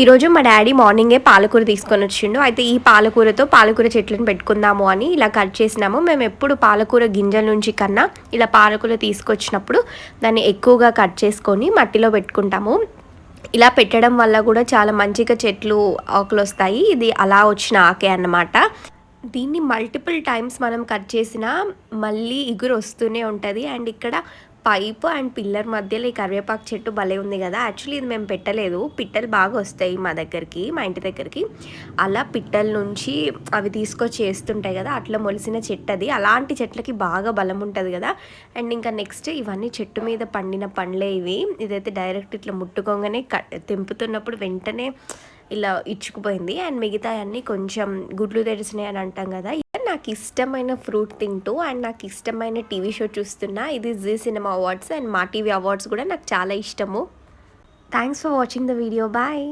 ఈరోజు మా డాడీ మార్నింగే పాలకూర తీసుకొని వచ్చిండు. అయితే ఈ పాలకూరతో పాలకూర చెట్లను పెట్టుకుందాము అని ఇలా కట్ చేసినాము. మేము ఎప్పుడు పాలకూర గింజల నుంచి కన్నా ఇలా పాలకూర తీసుకొచ్చినప్పుడు దాన్ని ఎక్కువగా కట్ చేసుకొని మట్టిలో పెట్టుకుంటాము. ఇలా పెట్టడం వల్ల కూడా చాలా మంచిగా చెట్లు ఆకులు వస్తాయి. ఇది అలా వచ్చిన ఆకే అన్నమాట. దీన్ని మల్టిపుల్ టైమ్స్ మనం కట్ చేసినా మళ్ళీ ఇగురు వస్తూనే ఉంటుంది. అండ్ ఇక్కడ పైపు అండ్ పిల్లర్ మధ్యలో ఈ కరివేపాకు చెట్టు భలే ఉంది కదా. యాక్చువల్లీ ఇది మేము పెట్టలేదు, పిట్టలు బాగా వస్తాయి మా దగ్గరికి, మా ఇంటి దగ్గరికి. అలా పిట్టల నుంచి అవి తీసుకొచ్చి వేస్తుంటాయి కదా, అట్లా మొలిసిన చెట్టు అది. అలాంటి చెట్లకి బాగా బలం ఉంటుంది కదా. అండ్ ఇంకా నెక్స్ట్ ఇవన్నీ చెట్టు మీద పండిన పండ్లే ఇవి. ఇదైతే డైరెక్ట్ ఇట్లా ముట్టుకోగానే తెంపుతున్నప్పుడు వెంటనే ఇలా ఇచ్చుకుపోయింది. అండ్ మిగతా అన్నీ కొంచెం గుడ్లు తెరిచినాయి అని అంటాం కదా. నాకు ఇష్టమైన ఫ్రూట్ తింటూ అండ్ నాకు ఇష్టమైన టీవీ షో చూస్తున్నా. ఇది Zee cinema awards and Maa TV awards కూడా నాకు చాలా ఇష్టము. Thanks for watching the video. Bye.